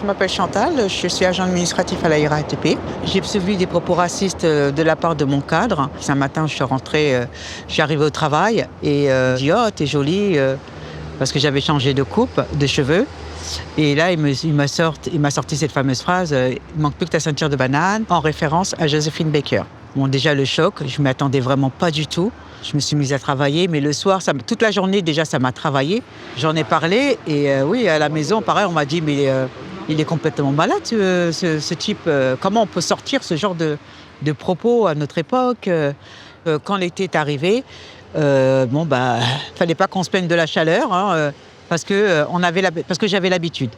Je m'appelle Chantal, je suis agent administratif à la RATP. J'ai subi des propos racistes de la part de mon cadre. Un matin, je suis rentrée, je suis arrivée au travail et je dis « Oh, t'es jolie » parce que j'avais changé de coupe, de cheveux. Et là, il m'a sorti cette fameuse phrase « Il manque plus que ta ceinture de banane » en référence à Joséphine Baker. Bon, déjà le choc, je ne m'y attendais vraiment pas du tout. Je me suis mise à travailler, mais le soir, toute la journée déjà, ça m'a travaillé. J'en ai parlé et oui, à la maison, pareil, on m'a dit « Mais il est complètement malade, ce type. Comment on peut sortir ce genre de propos à notre époque ?» Quand l'été est arrivé, fallait pas qu'on se plaigne de la chaleur, parce que j'avais l'habitude.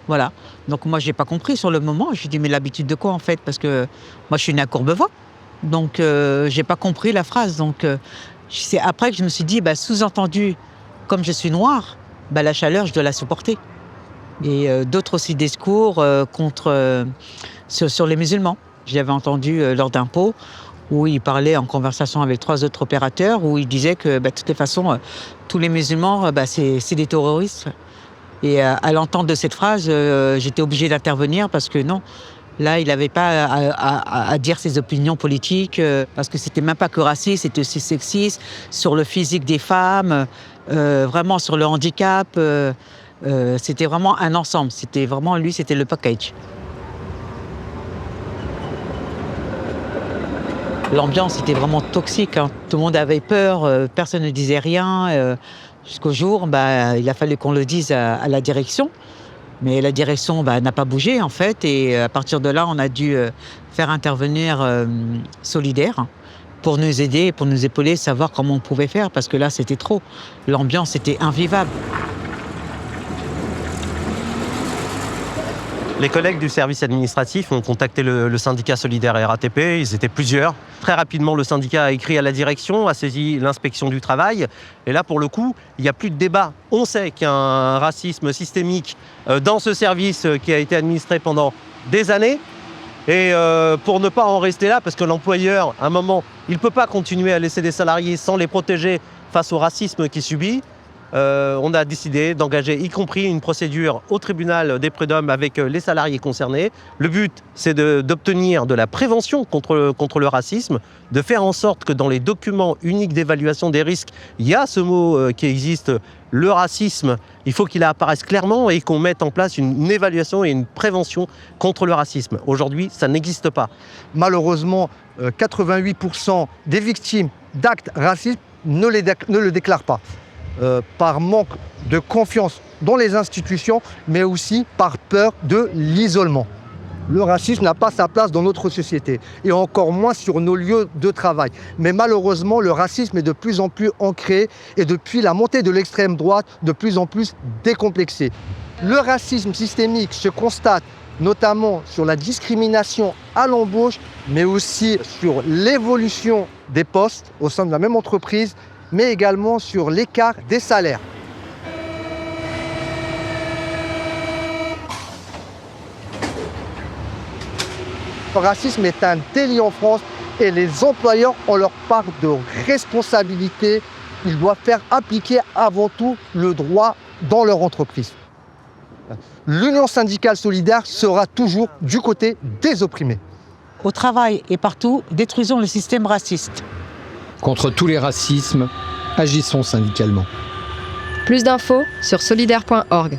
Voilà. Donc moi, j'ai pas compris sur le moment. Je lui ai dit, mais l'habitude de quoi en fait? Parce que moi, je suis née à Courbevoie. Donc, j'ai pas compris la phrase. Donc, c'est après que je me suis dit, sous-entendu, comme je suis noire, la chaleur, je dois la supporter. Et d'autres aussi discours sur les musulmans. J'avais entendu lors d'un pot où il parlait en conversation avec 3 autres opérateurs, où il disait que de toutes les façons, tous les musulmans, c'est des terroristes. Et à l'entente de cette phrase, j'étais obligée d'intervenir parce que non, là, il n'avait pas à dire ses opinions politiques, parce que c'était même pas que raciste, c'était aussi sexiste, sur le physique des femmes, vraiment sur le handicap. C'était vraiment un ensemble. C'était le package. L'ambiance était vraiment toxique, hein. Tout le monde avait peur, personne ne disait rien. Jusqu'au jour, il a fallu qu'on le dise à la direction. Mais la direction n'a pas bougé, en fait. Et à partir de là, on a dû faire intervenir Solidaire pour nous aider, pour nous épauler, savoir comment on pouvait faire. Parce que là, c'était trop. L'ambiance était invivable. Les collègues du service administratif ont contacté le syndicat Solidaire RATP, ils étaient plusieurs. Très rapidement, le syndicat a écrit à la direction, a saisi l'inspection du travail. Et là, pour le coup, il n'y a plus de débat. On sait qu'il y a un racisme systémique dans ce service qui a été administré pendant des années. Et pour ne pas en rester là, parce que l'employeur, à un moment, il ne peut pas continuer à laisser des salariés sans les protéger face au racisme qu'il subit. On a décidé d'engager, y compris une procédure au tribunal des prud'hommes avec les salariés concernés. Le but, c'est d'obtenir de la prévention contre le racisme, de faire en sorte que dans les documents uniques d'évaluation des risques, il y a ce mot qui existe, le racisme. Il faut qu'il apparaisse clairement et qu'on mette en place une évaluation et une prévention contre le racisme. Aujourd'hui, ça n'existe pas. Malheureusement, 88% des victimes d'actes racistes ne le déclarent pas. Par manque de confiance dans les institutions, mais aussi par peur de l'isolement. Le racisme n'a pas sa place dans notre société, et encore moins sur nos lieux de travail. Mais malheureusement, le racisme est de plus en plus ancré, et depuis la montée de l'extrême droite, de plus en plus décomplexé. Le racisme systémique se constate notamment sur la discrimination à l'embauche, mais aussi sur l'évolution des postes au sein de la même entreprise, mais également sur l'écart des salaires. Le racisme est un délit en France et les employeurs ont leur part de responsabilité. Ils doivent faire appliquer avant tout le droit dans leur entreprise. L'Union syndicale solidaire sera toujours du côté des opprimés. Au travail et partout, détruisons le système raciste. Contre tous les racismes, agissons syndicalement. Plus d'infos sur solidaire.org.